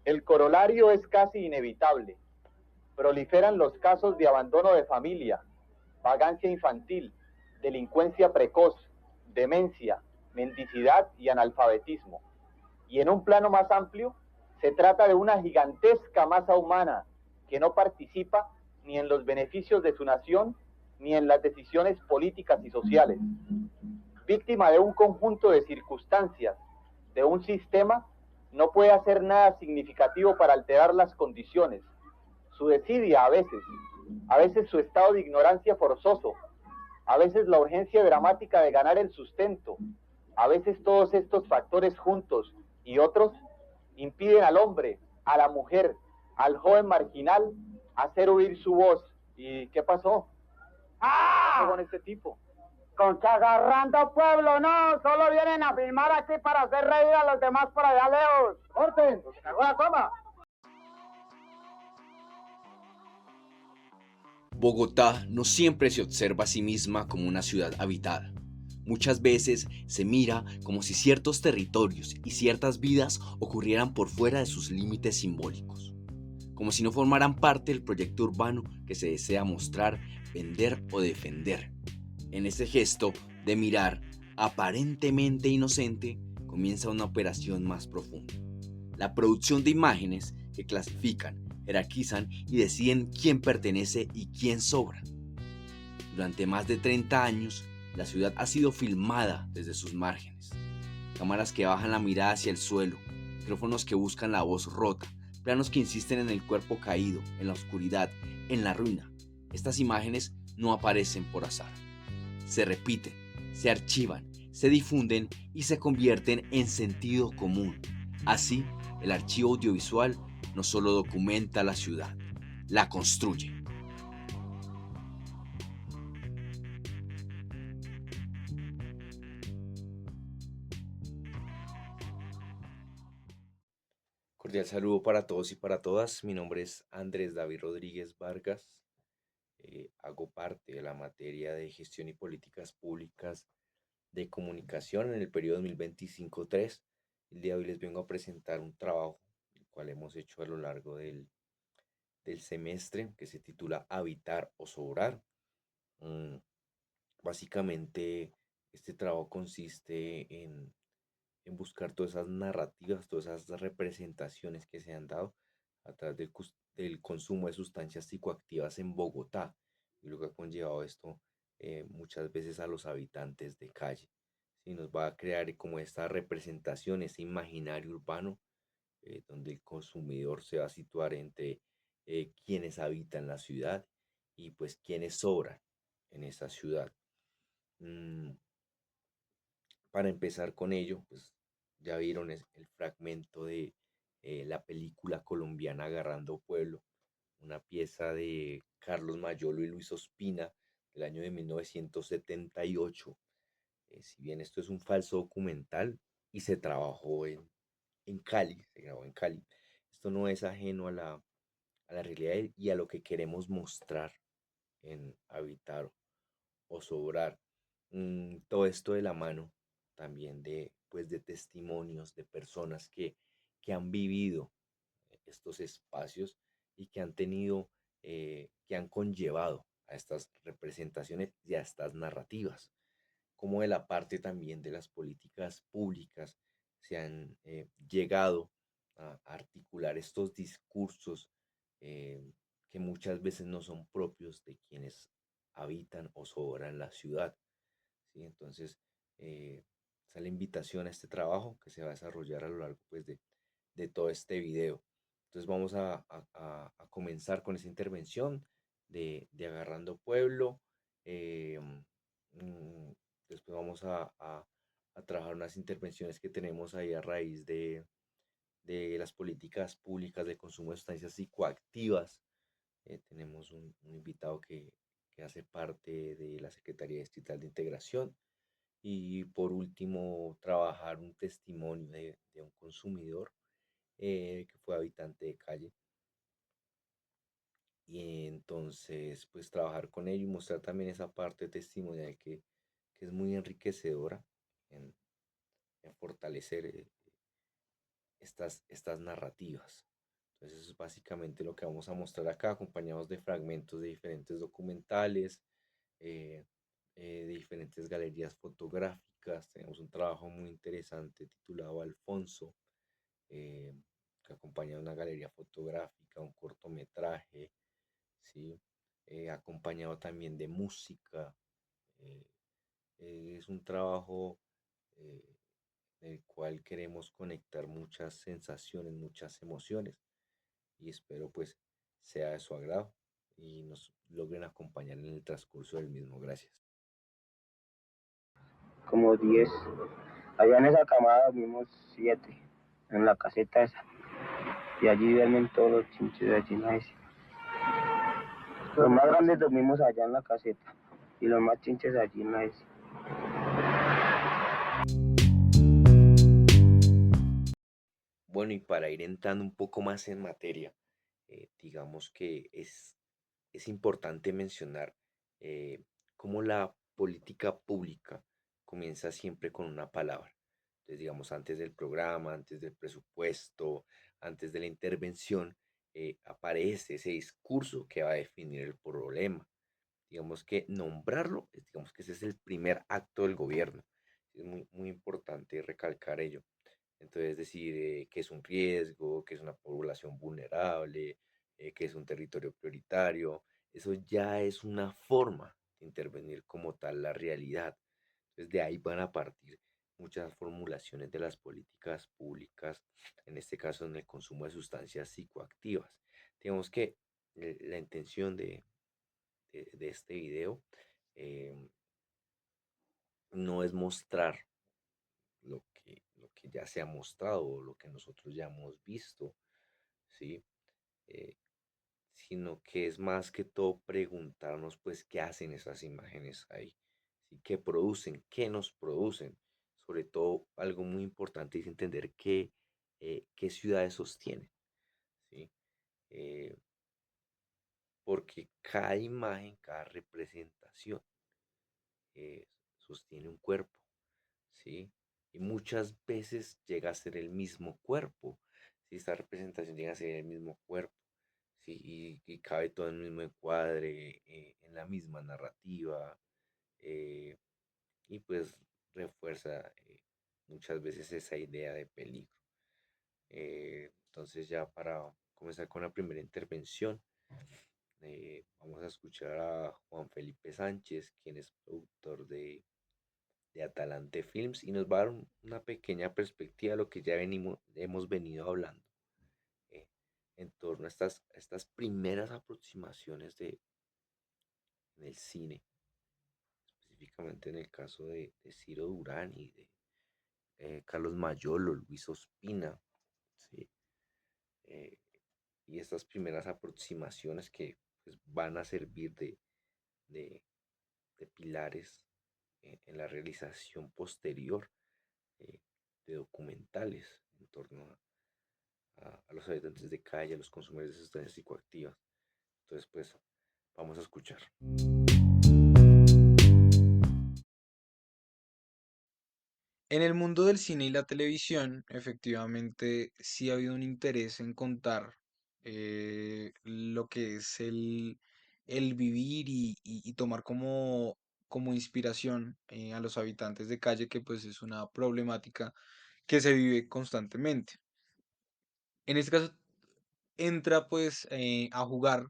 El corolario es casi inevitable. Proliferan los casos de abandono de familia, vagancia infantil, delincuencia precoz, demencia, mendicidad y analfabetismo. Y en un plano más amplio, se trata de una gigantesca masa humana que no participa ni en los beneficios de su nación ni en las decisiones políticas y sociales. Víctima de un conjunto de circunstancias, de un sistema, no puede hacer nada significativo para alterar las condiciones. Su desidia a veces su estado de ignorancia forzoso, a veces la urgencia dramática de ganar el sustento, a veces todos estos factores juntos y otros impiden al hombre, a la mujer, al joven marginal hacer oír su voz. ¿Y qué pasó? ¿Qué pasó con este tipo? Con que agarrando pueblo, no, solo vienen a filmar aquí para hacer reír a los demás por allá lejos. ¡Orden! ¡Se cagó la toma! Bogotá no siempre se observa a sí misma como una ciudad habitada. Muchas veces se mira como si ciertos territorios y ciertas vidas ocurrieran por fuera de sus límites simbólicos, como si no formaran parte del proyecto urbano que se desea mostrar, vender o defender. En ese gesto de mirar aparentemente inocente, comienza una operación más profunda. La producción de imágenes que clasifican, jerarquizan y deciden quién pertenece y quién sobra. Durante más de 30 años, la ciudad ha sido filmada desde sus márgenes. Cámaras que bajan la mirada hacia el suelo, micrófonos que buscan la voz rota, planos que insisten en el cuerpo caído, en la oscuridad, en la ruina. Estas imágenes no aparecen por azar. Se repiten, se archivan, se difunden y se convierten en sentido común. Así, el archivo audiovisual no solo documenta la ciudad, la construye. Cordial saludo para todos y para todas. Mi nombre es Andrés David Rodríguez Vargas. Hago parte de la materia de gestión y políticas públicas de comunicación en el periodo 2025-3. El día de hoy les vengo a presentar un trabajo, el cual hemos hecho a lo largo del semestre, que se titula Habitar o Sobrar. Mm, Básicamente, este trabajo consiste en buscar todas esas narrativas, todas esas representaciones que se han dado a través del consumo de sustancias psicoactivas en Bogotá y lo que ha conllevado esto muchas veces a los habitantes de calle. Sí, nos va a crear como esta representación, ese imaginario urbano donde el consumidor se va a situar entre quienes habitan la ciudad y pues quienes sobran en esa ciudad. Mm, para empezar con ello, pues ya vieron el fragmento de la película colombiana Agarrando Pueblo, una pieza de Carlos Mayolo y Luis Ospina del año de 1978. Si bien esto es un falso documental y se trabajó en Cali, se grabó en Cali, esto no es ajeno a la realidad y a lo que queremos mostrar en Habitar o Sobrar. Todo esto de la mano también de testimonios de personas que han vivido estos espacios y que han tenido, que han conllevado a estas representaciones y a estas narrativas, como de la parte también de las políticas públicas se han llegado a articular estos discursos que muchas veces no son propios de quienes habitan o sobran la ciudad. ¿Sí? Entonces, esa es la invitación a este trabajo que se va a desarrollar a lo largo pues, de todo este video. Entonces vamos a comenzar con esa intervención de Agarrando Pueblo. eh, mm, Después vamos a trabajar unas intervenciones que tenemos ahí a raíz de las políticas públicas de consumo de sustancias psicoactivas. Tenemos un invitado que hace parte de la Secretaría Distrital de Integración. Y por último, trabajar un testimonio de un consumidor que fue habitante de calle. Y entonces, pues trabajar con ello y mostrar también esa parte testimonial que es muy enriquecedora en fortalecer estas narrativas. Entonces, eso es básicamente lo que vamos a mostrar acá, acompañados de fragmentos de diferentes documentales, eh, de diferentes galerías fotográficas. Tenemos un trabajo muy interesante titulado Alfonso, eh, que acompaña una galería fotográfica, un cortometraje, ¿sí? Acompañado también de música. eh, es un trabajo eh, en el cual queremos conectar muchas sensaciones, muchas emociones y espero pues sea de su agrado y nos logren acompañar en el transcurso del mismo. Gracias. Como 10. Allá en esa camada dormimos 7, en la caseta esa. Y allí duermen todos los chinches de allí, ¿no? Los más grandes dormimos allá en la caseta y los más chinches allí en la S. Bueno, y para ir entrando un poco más en materia, digamos que es importante mencionar eh, cómo la política pública comienza siempre con una palabra. Entonces, digamos, antes del programa, antes del presupuesto, antes de la intervención, aparece ese discurso que va a definir el problema. Digamos que nombrarlo, digamos que ese es el primer acto del gobierno. Es muy, muy importante recalcar ello. Entonces, decir que es un riesgo, que es una población vulnerable, que es un territorio prioritario, eso ya es una forma de intervenir como tal la realidad. Entonces, de ahí van a partir muchas formulaciones de las políticas públicas, en este caso en el consumo de sustancias psicoactivas. Digamos que la intención de este video eh, no es mostrar lo que ya se ha mostrado o lo que nosotros ya hemos visto, ¿sí? Eh, Sino que es más que todo preguntarnos, pues, qué hacen esas imágenes ahí, ¿sí? ¿Qué producen? ¿Qué nos producen? Sobre todo, algo muy importante es entender qué ciudades sostienen, ¿sí? Eh, Porque cada imagen, cada representación sostiene un cuerpo, ¿sí? Y muchas veces llega a ser el mismo cuerpo, ¿sí? Esta representación llega a ser el mismo cuerpo, ¿sí? Y cabe todo en el mismo encuadre, en la misma narrativa, eh, y pues refuerza muchas veces esa idea de peligro. Entonces ya para comenzar con la primera intervención, vamos a escuchar a Juan Felipe Sánchez, quien es productor de Atalante Films y nos va a dar una pequeña perspectiva de lo que ya hemos venido hablando eh, en torno a estas primeras aproximaciones en el cine, específicamente en el caso de Ciro Durán y de Carlos Mayolo, Luis Ospina, ¿sí? Eh, y estas primeras aproximaciones que pues, van a servir de, de pilares en la realización posterior eh, de documentales en torno a los habitantes de calle, a los consumidores de sustancias psicoactivas. Entonces, pues, vamos a escuchar. En el mundo del cine y la televisión, efectivamente, sí ha habido un interés en contar lo que es el vivir y tomar como inspiración a los habitantes de calle, que pues es una problemática que se vive constantemente. En este caso, entra pues a jugar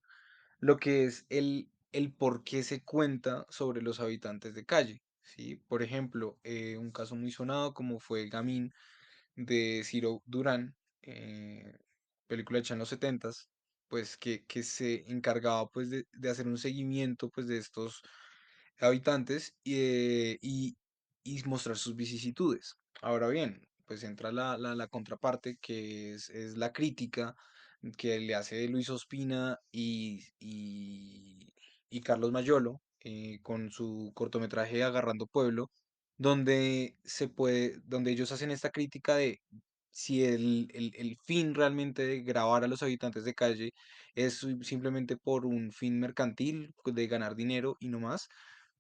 lo que es el por qué se cuenta sobre los habitantes de calle. ¿Sí? Por ejemplo, un caso muy sonado como fue Gamín de Ciro Durán, película hecha en los setentas, pues que se encargaba pues de hacer un seguimiento pues de estos habitantes y mostrar sus vicisitudes. Ahora bien, pues entra la contraparte que es la crítica que le hace Luis Ospina y Carlos Mayolo con su cortometraje Agarrando Pueblo, donde ellos hacen esta crítica de si el fin realmente de grabar a los habitantes de calle es simplemente por un fin mercantil, de ganar dinero y no más,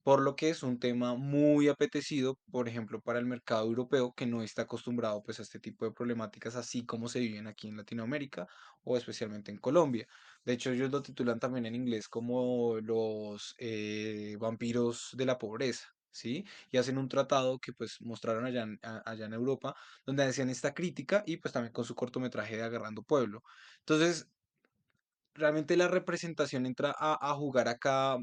por lo que es un tema muy apetecido, por ejemplo, para el mercado europeo que no está acostumbrado pues a este tipo de problemáticas así como se viven aquí en Latinoamérica o especialmente en Colombia. De hecho, ellos lo titulan también en inglés como los vampiros de la pobreza. ¿Sí? Y hacen un tratado que pues mostraron allá en Europa, donde hacían esta crítica y pues también con su cortometraje de Agarrando Pueblo. Entonces, realmente la representación entra a jugar acá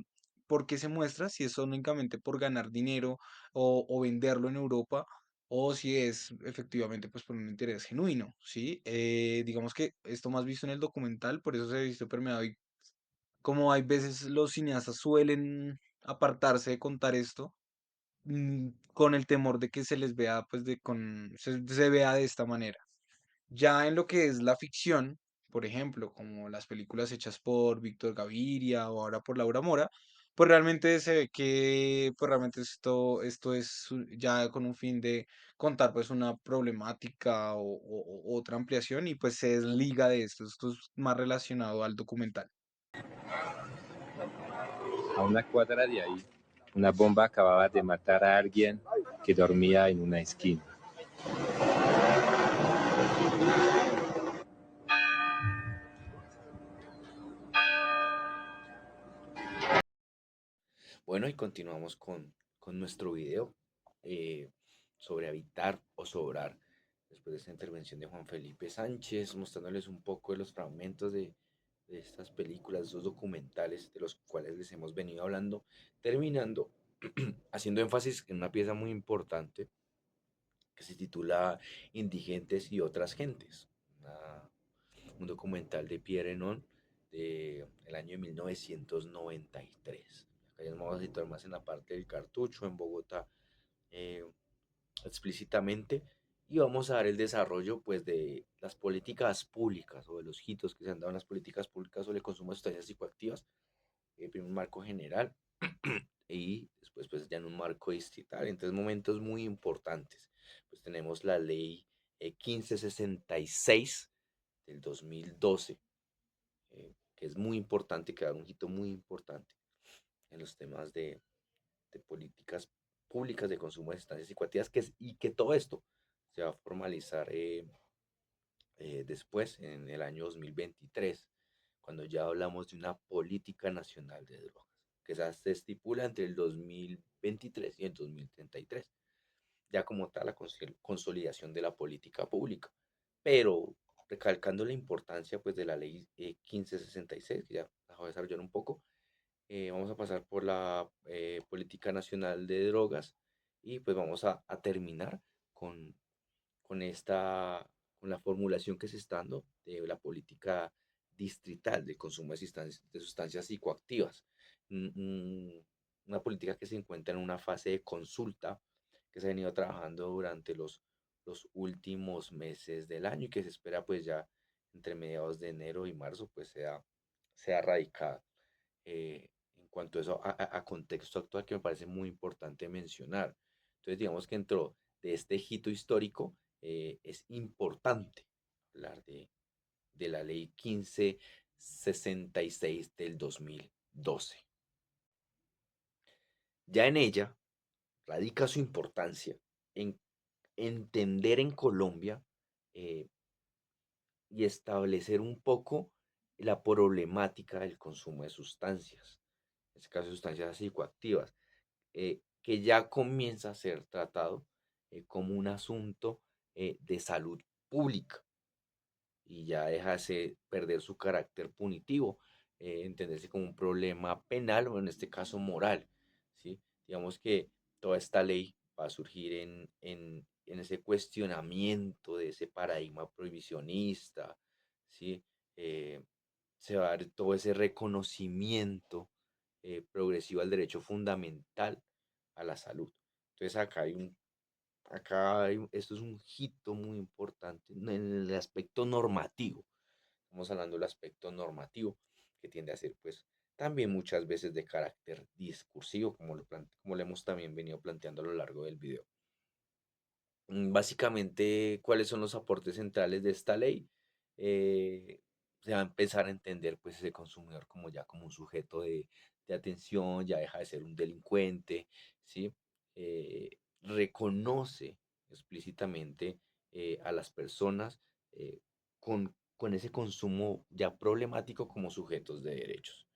porque se muestra si es únicamente por ganar dinero o venderlo en Europa o si es efectivamente pues por un interés genuino, ¿sí? Digamos que esto más visto en el documental, por eso se ha visto permeado y como hay veces los cineastas suelen apartarse de contar esto con el temor de que se les vea pues se vea de esta manera. Ya en lo que es la ficción, por ejemplo, como las películas hechas por Víctor Gaviria o ahora por Laura Mora, pues realmente se ve que pues realmente esto es ya con un fin de contar pues una problemática o otra ampliación y pues se desliga de esto. Esto es más relacionado al documental. A una cuadra de ahí, una bomba acababa de matar a alguien que dormía en una esquina. Bueno, y continuamos con nuestro video eh, sobre habitar o sobrar. Después de esta intervención de Juan Felipe Sánchez, mostrándoles un poco de los fragmentos de estas películas, esos documentales de los cuales les hemos venido hablando, terminando haciendo énfasis en una pieza muy importante que se titula Indigentes y otras gentes, un documental de Pierre Henon del año de 1993. Acá ya nos vamos a situar más en la parte del cartucho, en Bogotá, eh, explícitamente, y vamos a dar el desarrollo pues de las políticas públicas o de los hitos que se han dado en las políticas públicas sobre el consumo de sustancias psicoactivas, primero un marco general y después pues ya en un marco distrital, entonces momentos muy importantes. Pues tenemos la ley 1566 del 2012, que es muy importante, que da un hito muy importante en los temas de políticas públicas de consumo de sustancias psicoactivas, y que todo esto se va a formalizar después, en el año 2023, cuando ya hablamos de una política nacional de drogas, que se estipula entre el 2023 y el 2033, ya como tal la consolidación de la política pública, pero recalcando la importancia pues de la ley 1566, que ya la voy a desarrollar un poco. Vamos a pasar por la política nacional de drogas y pues vamos a terminar con, con esta, con la formulación que se está dando de la política distrital de consumo de sustancias psicoactivas. Una política que se encuentra en una fase de consulta que se ha venido trabajando durante los últimos meses del año y que se espera pues ya entre mediados de enero y marzo pues sea radicada. En cuanto a eso, a contexto actual que me parece muy importante mencionar. Entonces, digamos que dentro de este hito histórico es importante hablar de la ley 1566 del 2012. Ya en ella radica su importancia en entender en Colombia eh, y establecer un poco la problemática del consumo de sustancias, en este caso sustancias psicoactivas, que ya comienza a ser tratado como un asunto de salud pública y ya dejase perder su carácter punitivo, entenderse como un problema penal o en este caso moral, ¿sí? Digamos que toda esta ley va a surgir en ese cuestionamiento de ese paradigma prohibicionista, ¿sí? Eh, Se va a dar todo ese reconocimiento progresivo al derecho fundamental a la salud. Entonces esto es un hito muy importante en el aspecto normativo. Estamos hablando del aspecto normativo, que tiende a ser pues también muchas veces de carácter discursivo, como lo hemos también venido planteando a lo largo del video. Básicamente, ¿cuáles son los aportes centrales de esta ley? se va a empezar a entender pues ese consumidor como ya como un sujeto de atención, ya deja de ser un delincuente, ¿sí? Reconoce explícitamente a las personas con ese consumo ya problemático como sujetos de derechos.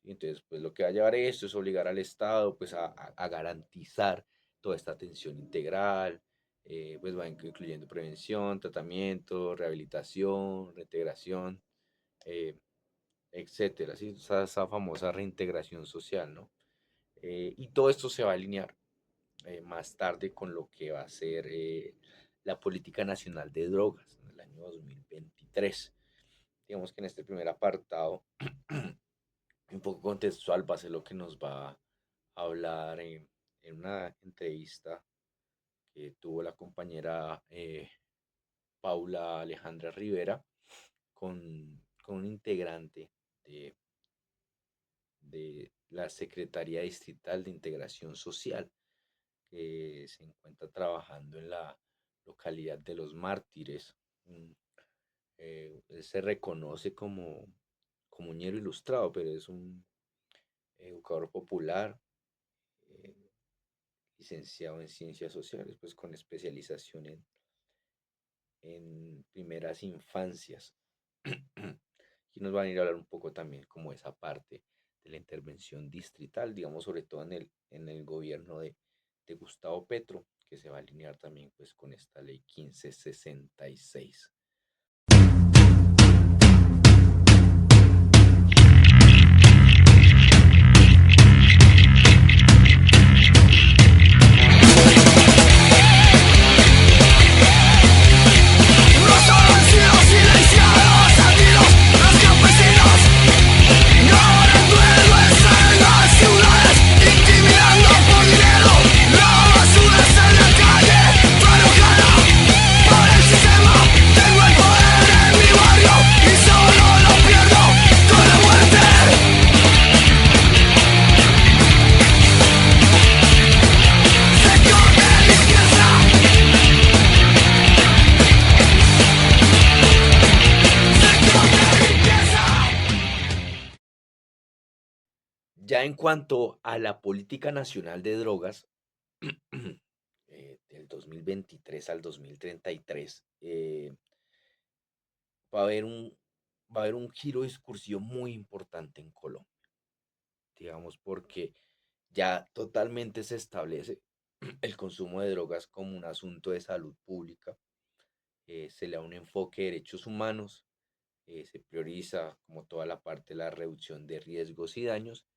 ¿Sí? Entonces, pues lo que va a llevar esto es obligar al Estado pues a garantizar toda esta atención integral, pues va incluyendo prevención, tratamiento, rehabilitación, reintegración, eh, etcétera, ¿sí? Esa famosa reintegración social, ¿no? Y todo esto se va a alinear más tarde con lo que va a ser la Política Nacional de Drogas en el año 2023. Digamos que en este primer apartado, un poco contextual, va a ser lo que nos va a hablar en una entrevista que tuvo la compañera Paula Alejandra Rivera con un integrante de la Secretaría Distrital de Integración Social, que se encuentra trabajando en la localidad de Los Mártires. Él se reconoce como comuñero ilustrado, pero es un educador popular, eh, licenciado en ciencias sociales, pues con especialización en primeras infancias. Y nos van a ir a hablar un poco también como esa parte de la intervención distrital, digamos, sobre todo en el gobierno de Gustavo Petro, que se va a alinear también pues con esta ley 1566. Ya en cuanto a la política nacional de drogas, del 2023 al 2033, va a haber un, va a haber un giro discursivo muy importante en Colombia, digamos, porque ya totalmente se establece el consumo de drogas como un asunto de salud pública, se le da un enfoque de derechos humanos, se prioriza como toda la parte de la reducción de riesgos y daños,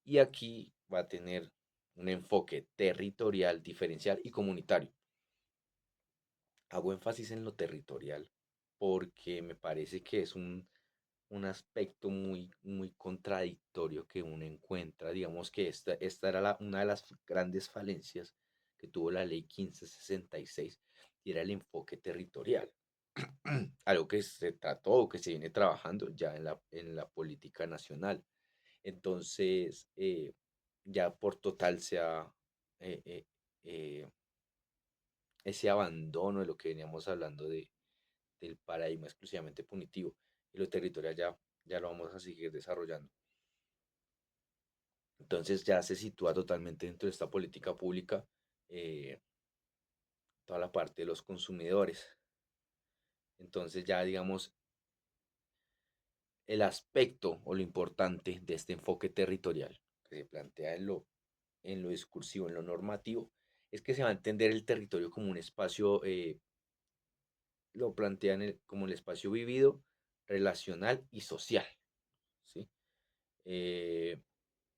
y aquí va a tener un enfoque territorial, diferencial y comunitario. Hago énfasis en lo territorial porque me parece que es un aspecto muy, muy contradictorio que uno encuentra. Digamos que esta era una de las grandes falencias que tuvo la ley 1566 y era el enfoque territorial. Algo que se trató o que se viene trabajando ya en la política nacional. Entonces, ya por total se ha eh, eh, eh, ese abandono de lo que veníamos hablando del paradigma exclusivamente punitivo y lo territorial ya lo vamos a seguir desarrollando. Entonces ya se sitúa totalmente dentro de esta política pública eh, toda la parte de los consumidores. Entonces ya digamos el aspecto o lo importante de este enfoque territorial que se plantea en lo discursivo, en lo normativo, es que se va a entender el territorio como un espacio, lo plantean como el espacio vivido, relacional y social, ¿sí? Eh,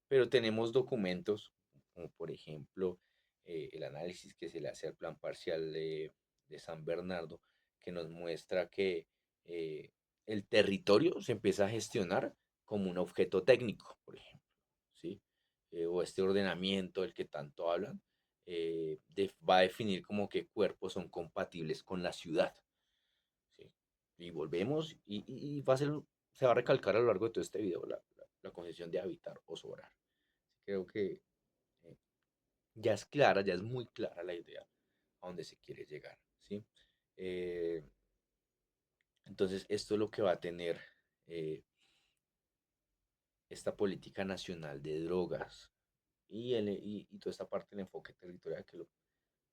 pero tenemos documentos, como por ejemplo el análisis que se le hace al plan parcial de San Bernardo, que nos muestra que eh, el territorio se empieza a gestionar como un objeto técnico, por ejemplo, ¿sí? O este ordenamiento del que tanto hablan, va a definir como qué cuerpos son compatibles con la ciudad, ¿sí? Y volvemos y se va a recalcar a lo largo de todo este video la concepción de habitar o sobrar. Creo que eh, ya es clara, ya es muy clara la idea a donde se quiere llegar, ¿sí? Eh, Entonces, esto es lo que va a tener eh, esta política nacional de drogas y toda esta parte del enfoque territorial que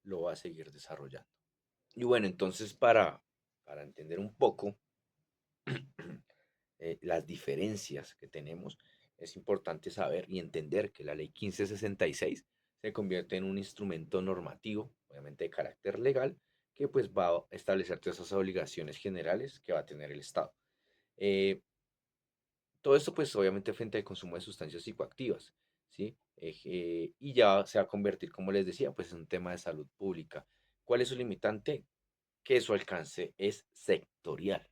lo va a seguir desarrollando. Y bueno, entonces para entender un poco las diferencias que tenemos, es importante saber y entender que la ley 1566 se convierte en un instrumento normativo, obviamente de carácter legal, que pues va a establecer todas esas obligaciones generales que va a tener el Estado. Eh, Todo esto pues obviamente frente al consumo de sustancias psicoactivas, ¿sí? Y ya se va a convertir, como les decía, pues en un tema de salud pública. ¿Cuál es su limitante? Que su alcance es sectorial.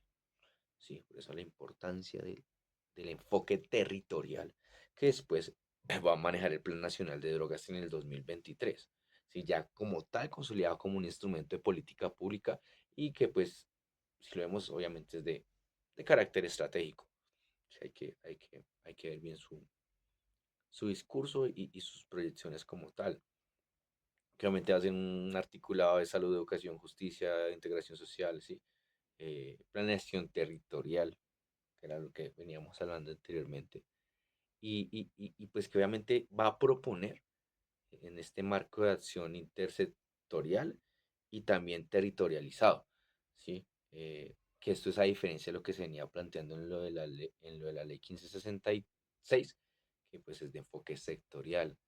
Sí, por eso la importancia del enfoque territorial, que después va a manejar el Plan Nacional de Drogas en el 2023. Sí, ya como tal consolidado como un instrumento de política pública y que pues, si lo vemos, obviamente es de carácter estratégico. Sí, hay que ver bien su discurso y sus proyecciones como tal. Que obviamente hacen un articulado de salud, educación, justicia, integración social, ¿sí? Planeación territorial, que era lo que veníamos hablando anteriormente, y pues que obviamente va a proponer en este marco de acción intersectorial y también territorializado, ¿sí? Que esto es a diferencia de lo que se venía planteando en lo de la ley 1566, que pues es de enfoque sectorial.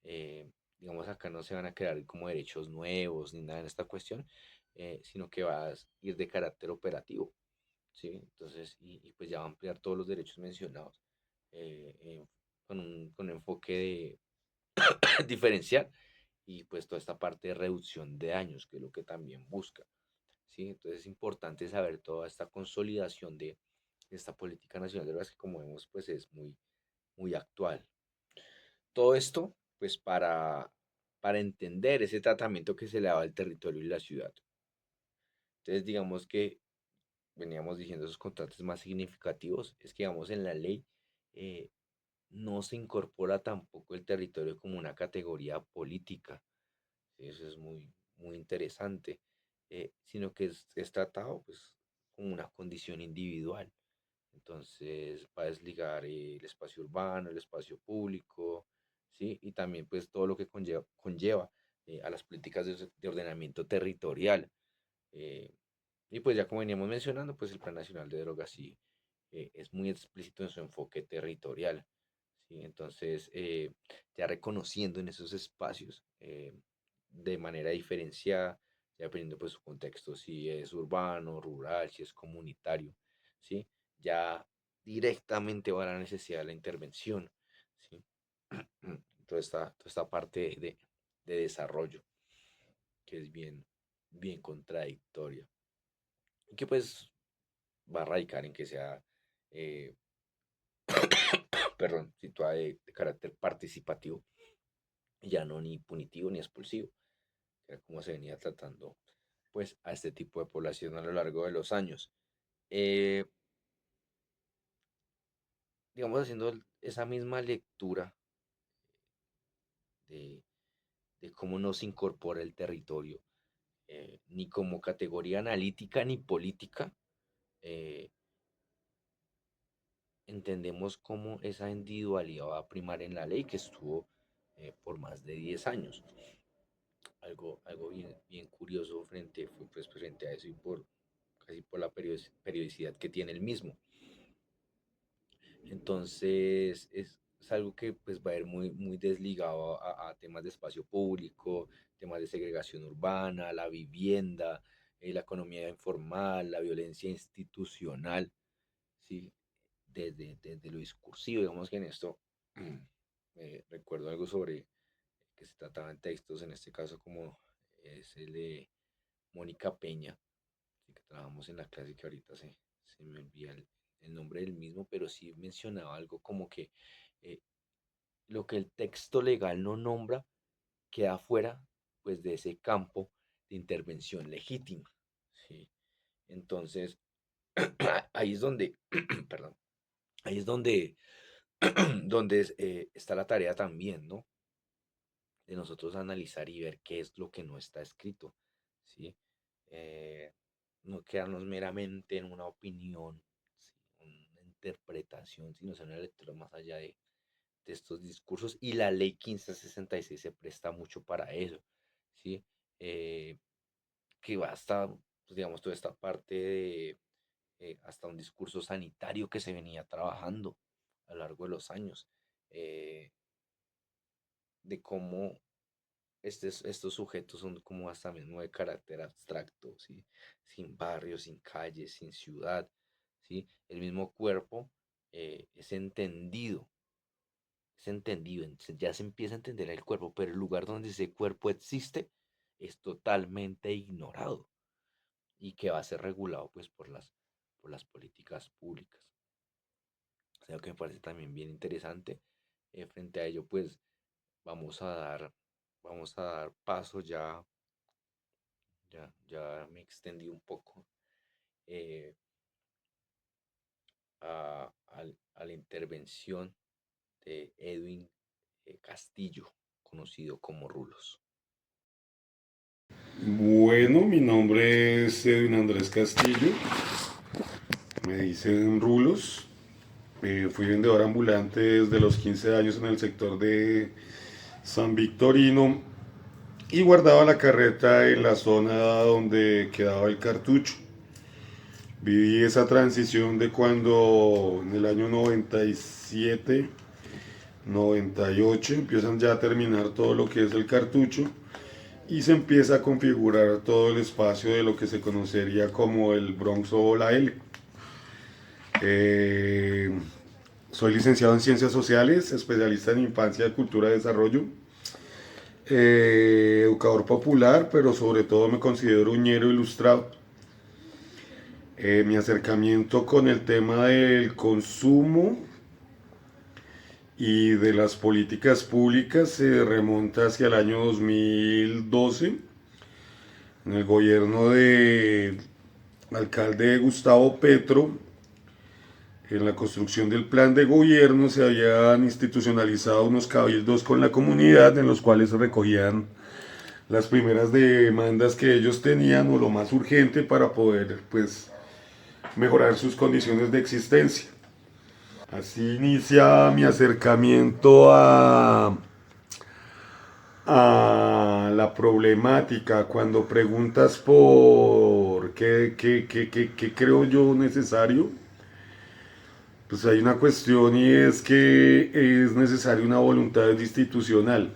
Eh, digamos, acá no se van a crear como derechos nuevos ni nada en esta cuestión, sino que va a ir de carácter operativo. ¿Sí? Entonces, pues ya va a ampliar todos los derechos mencionados con un enfoque diferencial y pues toda esta parte de reducción de daños, que es lo que también busca, ¿sí? Entonces es importante saber toda esta consolidación de esta política nacional de drogas que como vemos pues es muy actual. Todo esto pues para entender ese tratamiento que se le daba al territorio y la ciudad. Entonces digamos que veníamos diciendo esos contrastes más significativos, es que digamos en la ley eh, no se incorpora tampoco el territorio como una categoría política. ¿Sí? Eso es muy interesante, sino que es tratado pues como una condición individual. Entonces va a desligar el espacio urbano, el espacio público, ¿sí? Y también pues todo lo que conlleva a las políticas de ordenamiento territorial. eh, y pues ya como veníamos mencionando, pues el Plan Nacional de Drogas sí es muy explícito en su enfoque territorial. ¿Sí? Entonces, ya reconociendo en esos espacios de manera diferenciada, ya dependiendo pues su contexto, si es urbano, rural, si es comunitario, ¿sí? Ya directamente va a la necesidad de la intervención, ¿sí? Toda esta parte de desarrollo, que es bien contradictoria, y que pues va a radicar en que sea, eh, perdón, situada de carácter participativo, ya no ni punitivo ni expulsivo, que era como se venía tratando pues a este tipo de población a lo largo de los años. Eh, digamos, haciendo esa misma lectura de, de cómo no se incorpora el territorio, ni como categoría analítica ni política, eh, entendemos cómo esa individualidad va a primar en la ley que estuvo por más de 10 años. Algo bien curioso pues, frente a eso y casi por la periodicidad que tiene el mismo. Entonces es algo que pues va a ir muy desligado a temas de espacio público, temas de segregación urbana, la vivienda, la economía informal, la violencia institucional, ¿sí? Desde lo discursivo, digamos que en esto recuerdo algo sobre que se trataba en textos, en este caso como es el de Mónica Peña, sí, que trabajamos en la clase que ahorita se me olvida el nombre del mismo, pero sí mencionaba algo como que eh, lo que el texto legal no nombra queda fuera pues de ese campo de intervención legítima, ¿sí? Entonces, ahí es donde, perdón, ahí es donde, donde está la tarea también, ¿no? De nosotros analizar y ver qué es lo que no está escrito, ¿sí? Eh, no quedarnos meramente en una opinión, ¿sí? Una interpretación, sino ser una lectura más allá de estos discursos. Y la ley 1566 se presta mucho para eso, ¿sí? Eh, que va hasta, pues, digamos, toda esta parte de hasta un discurso sanitario que se venía trabajando a lo largo de los años, eh, de cómo estos sujetos son como hasta mismo de carácter abstracto, ¿sí? Sin barrio, sin calle, sin ciudad, ¿sí? El mismo cuerpo es entendido, ya se empieza a entender el cuerpo, pero el lugar donde ese cuerpo existe es totalmente ignorado y que va a ser regulado pues por las políticas públicas. O sea, que me parece también bien interesante. Frente a ello, pues vamos a dar, vamos a dar paso ya me extendí un poco eh, a la intervención de Edwin Castillo, conocido como Rulos. Bueno, mi nombre es Edwin Andrés Castillo, me dicen Rulos. Fui vendedor ambulante desde los 15 años en el sector de San Victorino y guardaba la carreta en la zona donde quedaba el cartucho. Viví esa transición de cuando en el año 97, 98 empiezan ya a terminar todo lo que es el cartucho y se empieza a configurar todo el espacio de lo que se conocería como el Bronx o la L. Soy licenciado en Ciencias Sociales, especialista en Infancia, Cultura y Desarrollo, educador popular, pero sobre todo me considero uñero ilustrado. Mi acercamiento con el tema del consumo y de las políticas públicas se remonta hacia el año 2012, en el gobierno del alcalde Gustavo Petro. En la construcción del plan de gobierno se habían institucionalizado unos cabildos con la comunidad en los cuales se recogían las primeras demandas que ellos tenían o lo más urgente para poder pues mejorar sus condiciones de existencia. Así inicia mi acercamiento a la problemática. Cuando preguntas por qué creo yo necesario, pues hay una cuestión y es que es necesaria una voluntad institucional.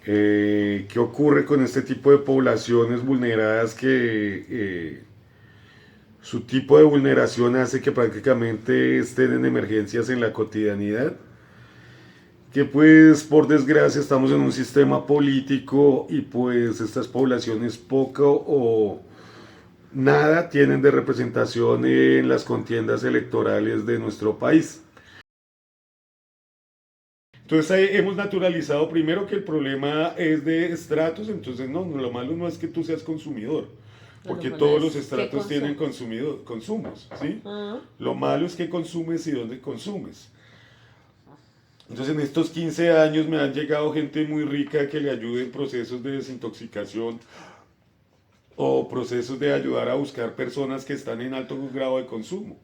¿Qué ocurre con este tipo de poblaciones vulneradas que su tipo de vulneración hace que prácticamente estén en emergencias en la cotidianidad? Que pues por desgracia estamos en un sistema político y pues estas poblaciones poco o nada tienen de representación en las contiendas electorales de nuestro país. Entonces hemos naturalizado primero que el problema es de estratos, entonces no, lo malo no es que tú seas consumidor, porque todos los estratos tienen consumos, ¿sí? Lo malo es que consumes y dónde consumes. Entonces en estos 15 años me han llegado gente muy rica que le ayude en procesos de desintoxicación o procesos de ayudar a buscar personas que están en alto grado de consumo.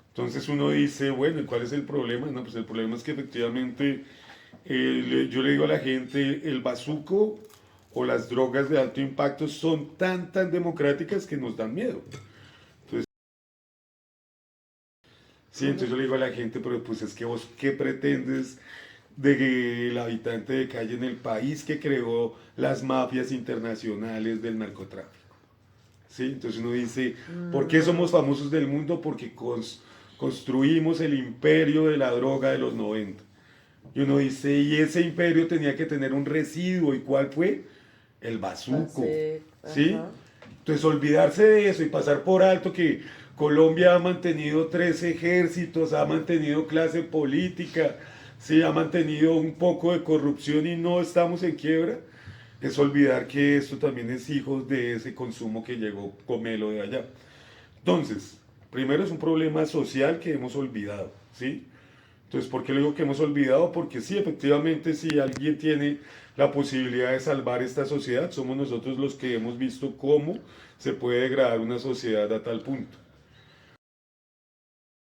Entonces uno dice, bueno, ¿y cuál es el problema? No, pues el problema es que efectivamente yo le digo a la gente, el bazuco o las drogas de alto impacto son tan democráticas que nos dan miedo. Entonces, sí, entonces yo le digo a la gente, pero pues es que vos, ¿qué pretendes del habitante de calle en el país que creó las mafias internacionales del narcotráfico? ¿Sí? Entonces uno dice, ¿por qué somos famosos del mundo? Porque construimos el imperio de la droga de los 90. Y uno dice, y ese imperio tenía que tener un residuo, ¿y cuál fue? El bazuco. ¿Sí? Entonces olvidarse de eso y pasar por alto que Colombia ha mantenido 3 ejércitos, ha mantenido clase política, sí, ha mantenido un poco de corrupción y no estamos en quiebra, es olvidar que esto también es hijo de ese consumo que llegó Comelo de allá. Entonces, primero es un problema social que hemos olvidado, ¿sí? Entonces, ¿por qué le digo que hemos olvidado? Porque sí, efectivamente, si alguien tiene la posibilidad de salvar esta sociedad, somos nosotros los que hemos visto cómo se puede degradar una sociedad a tal punto.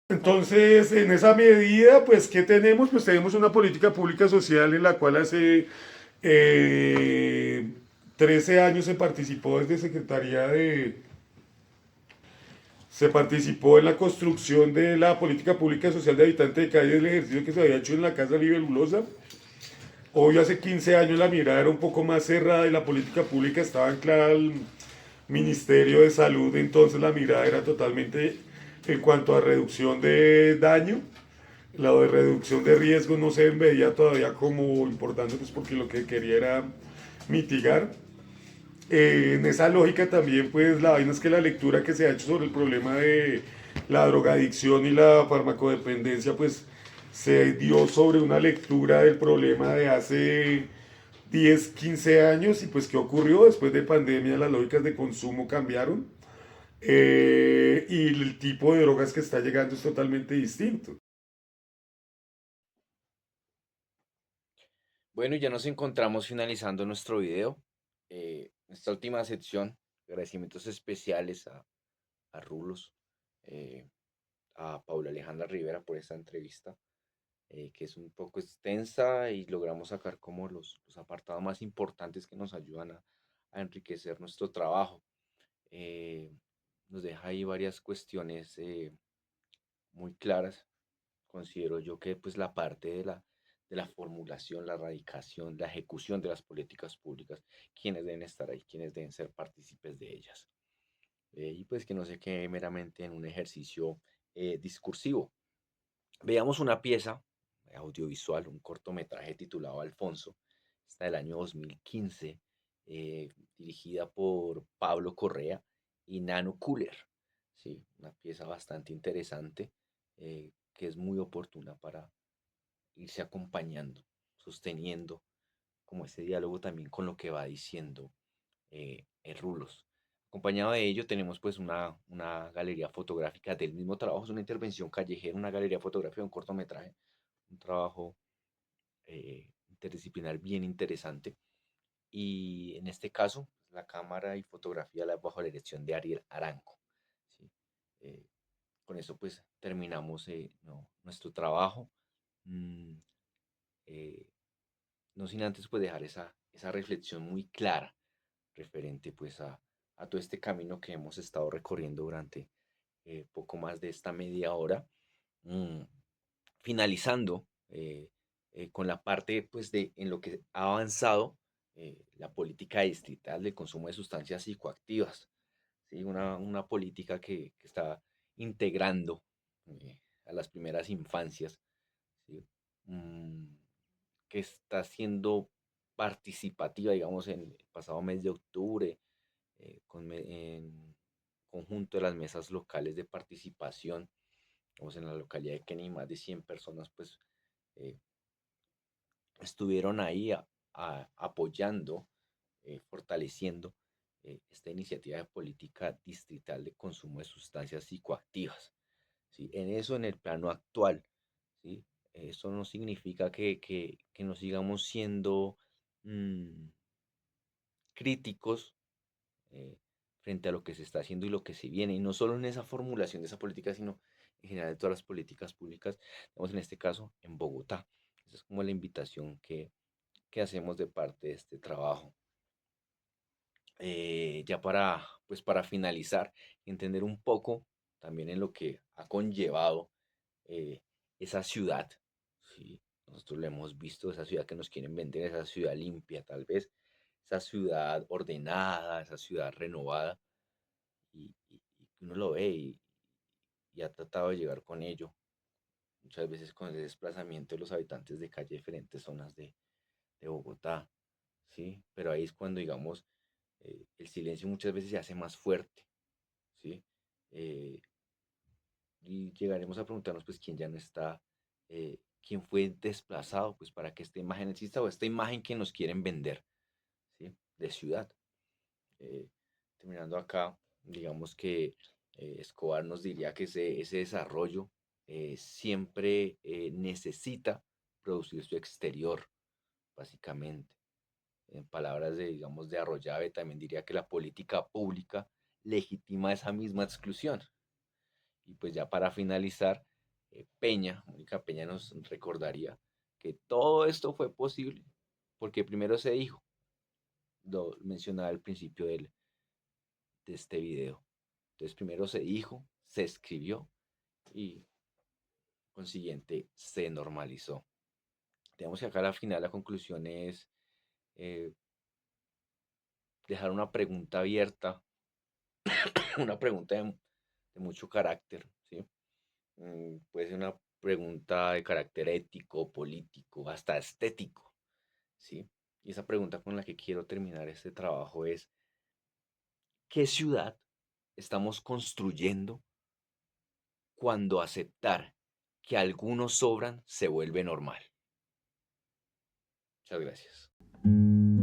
Entonces, en esa medida, pues, ¿qué tenemos? Pues tenemos una política pública social en la cual hace 13 años se participó desde Secretaría de... Se participó en la construcción de la política pública social de habitante de calle, el ejercicio que se había hecho en la Casa Libelulosa. Hoy hace 15 años la mirada era un poco más cerrada y la política pública estaba anclada al Ministerio de Salud, entonces la mirada era totalmente en cuanto a reducción de daño. La de reducción de riesgo no se veía todavía como importante, pues porque lo que quería era mitigar. En esa lógica también, pues la vaina es que la lectura que se ha hecho sobre el problema de la drogadicción y la farmacodependencia, pues se dio sobre una lectura del problema de hace 10 15 años y pues qué ocurrió después de pandemia, las lógicas de consumo cambiaron y el tipo de drogas que está llegando es totalmente distinto. Bueno, ya nos encontramos finalizando nuestro video. Esta última sección, agradecimientos especiales a Rulos, eh, a Paula Alejandra Rivera por esta entrevista, que es un poco extensa y logramos sacar como los apartados más importantes que nos ayudan a enriquecer nuestro trabajo. Eh, Nos deja ahí varias cuestiones muy claras. Considero yo que pues la parte de la formulación, la radicación, la ejecución de las políticas públicas, quienes deben estar ahí, quienes deben ser partícipes de ellas. Y pues que no se quede meramente en un ejercicio discursivo. Veamos una pieza audiovisual, un cortometraje titulado Alfonso, está del año 2015, dirigida por Pablo Correa y Nano Cooler. Sí, una pieza bastante interesante que es muy oportuna para irse acompañando, sosteniendo como ese diálogo también con lo que va diciendo Rulos. Acompañado de ello tenemos pues una galería fotográfica del mismo trabajo, es una intervención callejera, una galería fotográfica, un cortometraje, un trabajo interdisciplinar bien interesante. Y en este caso, la cámara y fotografía bajo la dirección de Ariel Arango. ¿Sí? Eh, con eso pues terminamos nuestro trabajo. Mm, eh, no sin antes pues dejar esa reflexión muy clara referente pues a todo este camino que hemos estado recorriendo durante poco más de esta media hora, mm, finalizando con la parte pues de en lo que ha avanzado la política distrital de consumo de sustancias psicoactivas, ¿sí? Una política que está integrando a las primeras infancias, ¿sí? Mm, que está siendo participativa, digamos, en el pasado mes de octubre, en conjunto de las mesas locales de participación, digamos, en la localidad de Kennedy, más de 100 personas, pues, eh, estuvieron ahí apoyando, fortaleciendo esta iniciativa de política distrital de consumo de sustancias psicoactivas. ¿Sí? En eso, en el plano actual, ¿sí? Eso no significa que no sigamos siendo mm, críticos eh, frente a lo que se está haciendo y lo que se viene, y no solo en esa formulación de esa política, sino en general de todas las políticas públicas, digamos en este caso en Bogotá. Esa es como la invitación que hacemos de parte de este trabajo. Ya pues para finalizar, entender un poco también en lo que ha conllevado eh, esa ciudad, ¿sí? Nosotros lo hemos visto, esa ciudad que nos quieren vender, esa ciudad limpia tal vez, esa ciudad ordenada, esa ciudad renovada, y uno lo ve y ha tratado de llegar con ello, muchas veces con el desplazamiento de los habitantes de calle de diferentes zonas de Bogotá, ¿sí? Pero ahí es cuando, digamos, el silencio muchas veces se hace más fuerte, ¿sí? Eh, y llegaremos a preguntarnos, pues, quién ya no está, quién fue desplazado, pues, para que esta imagen exista o esta imagen que nos quieren vender, ¿sí? De ciudad. Eh, Terminando acá, digamos que Escobar nos diría que ese desarrollo siempre necesita producir su exterior, básicamente. En palabras de, digamos, de Arroyave, también diría que la política pública legitima esa misma exclusión. Y pues ya para finalizar, Mónica Peña nos recordaría que todo esto fue posible porque primero se dijo, lo mencionaba al principio de este video. Entonces primero se dijo, se escribió y consiguiente se normalizó. Tenemos que acá al final la conclusión es eh, dejar una pregunta abierta, una pregunta de mucho carácter, ¿sí? Puede ser una pregunta de carácter ético, político, hasta estético, ¿sí? Y esa pregunta con la que quiero terminar este trabajo es, ¿qué ciudad estamos construyendo cuando aceptar que algunos sobran se vuelve normal? Muchas gracias.